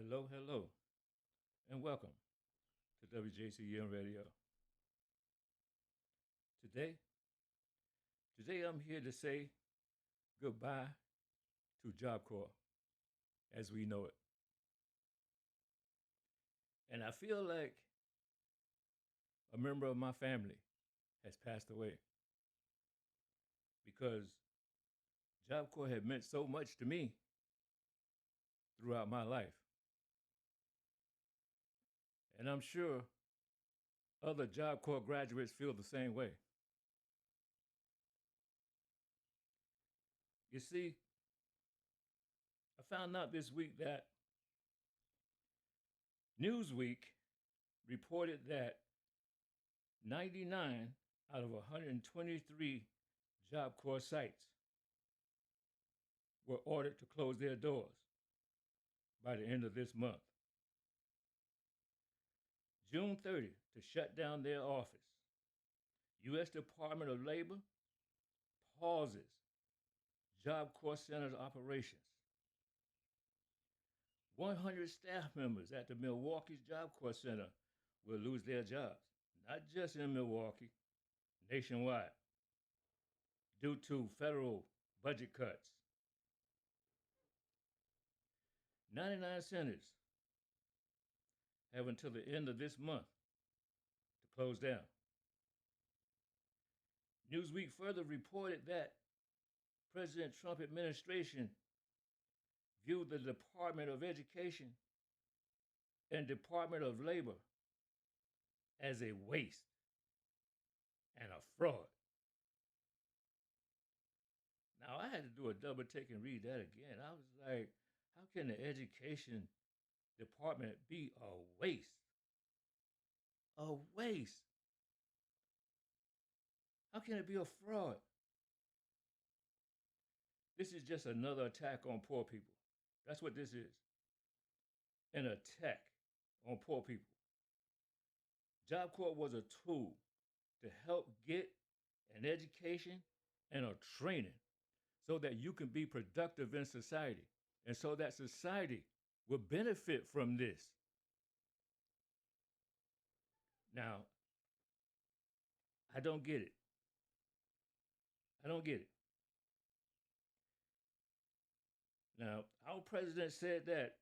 Hello, hello, and welcome to WJCN Radio. Today, today I'm here to say goodbye to Job Corps as we know it. And I feel like a member of my family has passed away because Job Corps had meant so much to me throughout my life. And I'm sure other Job Corps graduates feel the same way. You see, I found out this week that Newsweek reported that 99 out of 123 Job Corps sites were ordered to close their doors by the end of this month. June 30th to shut down their office. U.S. Department of Labor pauses Job Corps Center's operations. 100 staff members at the Milwaukee's Job Corps Center will lose their jobs, not just in Milwaukee, nationwide, due to federal budget cuts. 99 centers have until the end of this month to close down. Newsweek further reported that President Trump administration viewed the Department of Education and Department of Labor as a waste and a fraud. Now, I had to do a double take and read that again. I was like, how can the education department be a waste? A waste. How can it be a fraud? This is just another attack on poor people. That's what this is. An attack on poor people. Job Corps was a tool to help get an education and a training so that you can be productive in society and so that society will benefit from this. Now, I don't get it. I don't get it. Now, our president said that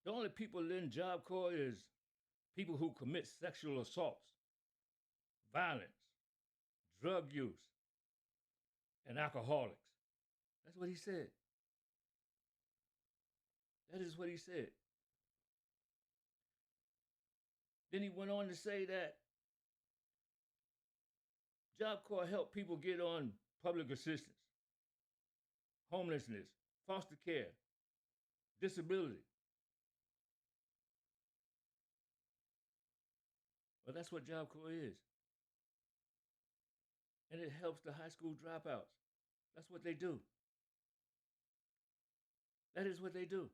the only people in Job Corps is people who commit sexual assaults, violence, drug use, and alcoholics. That's what he said. That is what he said. Then he went on to say that Job Corps helped people get on public assistance, homelessness, foster care, disability. Well, that's what Job Corps is. And it helps the high school dropouts. That's what they do. That is what they do.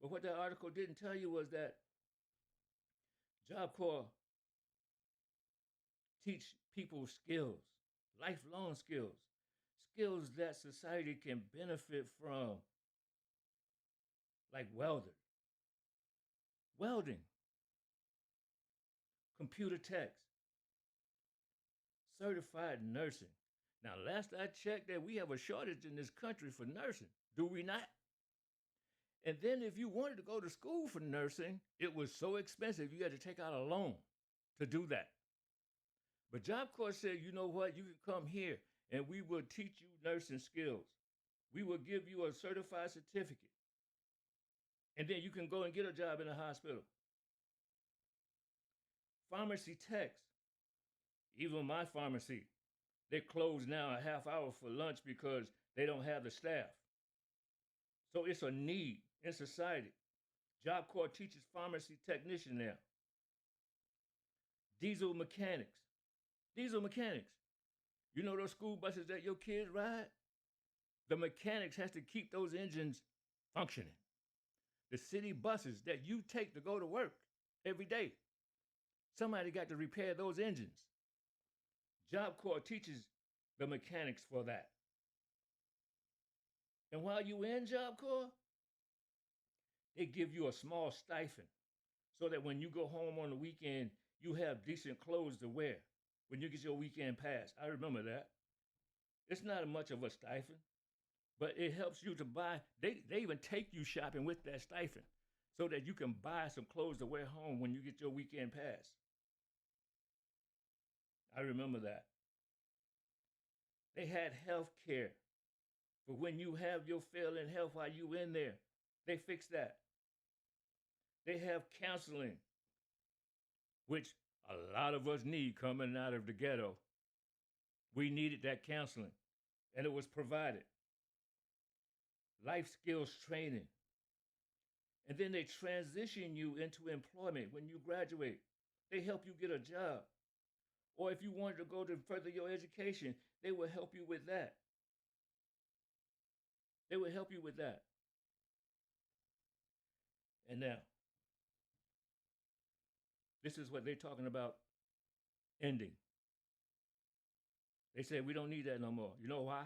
But what that article didn't tell you was that Job Corps teach people skills, lifelong skills, skills that society can benefit from, like welding, computer techs, certified nursing. Now, last I checked, that we have a shortage in this country for nursing, do we not? And then if you wanted to go to school for nursing, it was so expensive you had to take out a loan to do that. But Job Corps said, you know what, you can come here and we will teach you nursing skills. We will give you a certified certificate. And then you can go and get a job in a hospital. Pharmacy techs, even my pharmacy, they close now a half hour for lunch because they don't have the staff. So it's a need in society. Job Corps teaches pharmacy technician now. Diesel mechanics. You know those school buses that your kids ride? The mechanics has to keep those engines functioning. The city buses that you take to go to work every day, somebody got to repair those engines. Job Corps teaches the mechanics for that. And while you in Job Corps, They give you a small stipend so that when you go home on the weekend, you have decent clothes to wear when you get your weekend pass. I remember that. It's not much of a stipend, but it helps you to buy. They even take you shopping with that stipend so that you can buy some clothes to wear home when you get your weekend pass. I remember that. They had health care for when you have your failing health while you in there. They fix that. They have counseling, which a lot of us need coming out of the ghetto. We needed that counseling, and it was provided. Life skills training. And then they transition you into employment when you graduate. They help you get a job. Or if you wanted to go to further your education, they will help you with that. They will help you with that. And now, this is what they're talking about ending. They say we don't need that no more. You know why?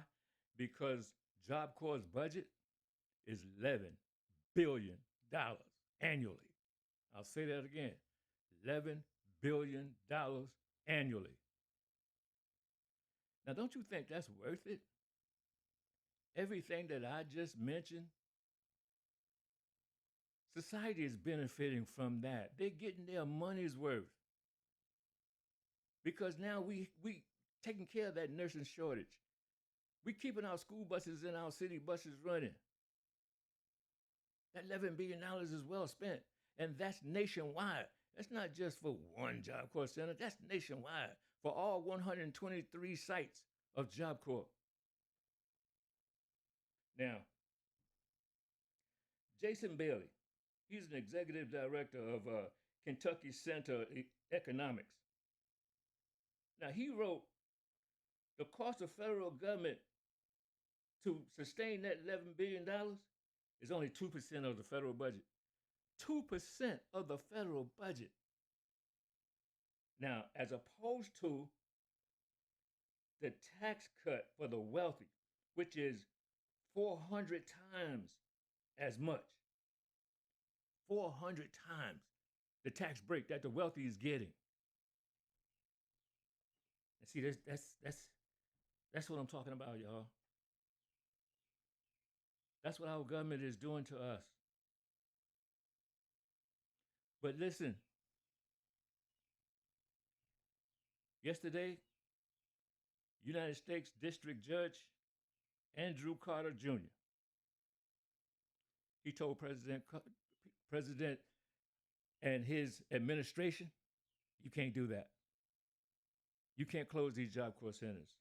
Because Job Corps' budget is $11 billion annually. I'll say that again. $11 billion annually. Now, don't you think that's worth it? Everything that I just mentioned, society is benefiting from that. They're getting their money's worth. Because now we taking care of that nursing shortage. We keeping our school buses and our city buses running. That $11 billion is well spent. And that's nationwide. That's not just for one Job Corps center. That's nationwide for all 123 sites of Job Corps. Now, Jason Bailey, he's an executive director of Kentucky Center Economics. Now, he wrote, the cost of federal government to sustain that $11 billion is only 2% of the federal budget. 2% of the federal budget. Now, as opposed to the tax cut for the wealthy, which is 400 times as much. 400 times the tax break that the wealthy is getting. And see, that's what I'm talking about, y'all. That's what our government is doing to us. But listen, yesterday, United States District Judge Andrew Carter Jr., he told President and his administration, you can't do that. You can't close these Job Corps centers.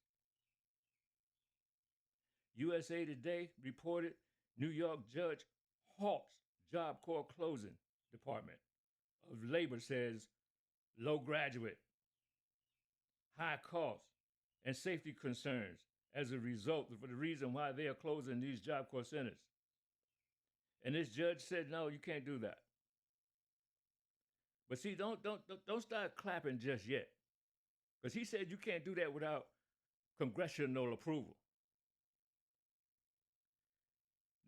USA Today reported New York judge halts Job Corps closing. Department of Labor says low graduate, high costs, and safety concerns as a result for the reason why they are closing these Job Corps centers. And this judge said, no, you can't do that. But see, don't start clapping just yet. Because he said you can't do that without congressional approval.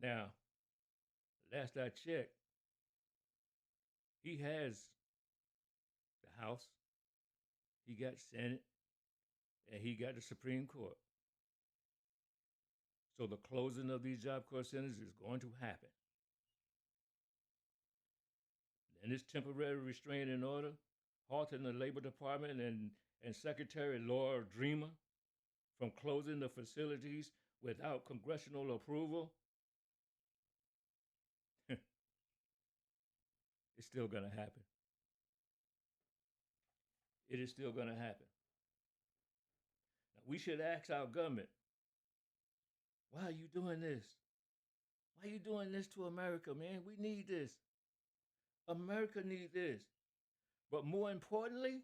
Now, last I checked, he has the House, he got Senate, and he got the Supreme Court. So the closing of these Job Corps centers is going to happen. And this temporary restraining order halting the Labor Department and Secretary Laura Dreamer from closing the facilities without congressional approval, it's still going to happen. It is still going to happen. Now, we should ask our government, why are you doing this? Why are you doing this to America, man? We need this. America needs this. But more importantly,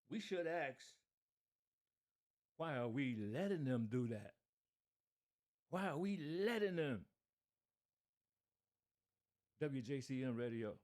we should ask, why are we letting them do that? Why are we letting them? WJCM Radio.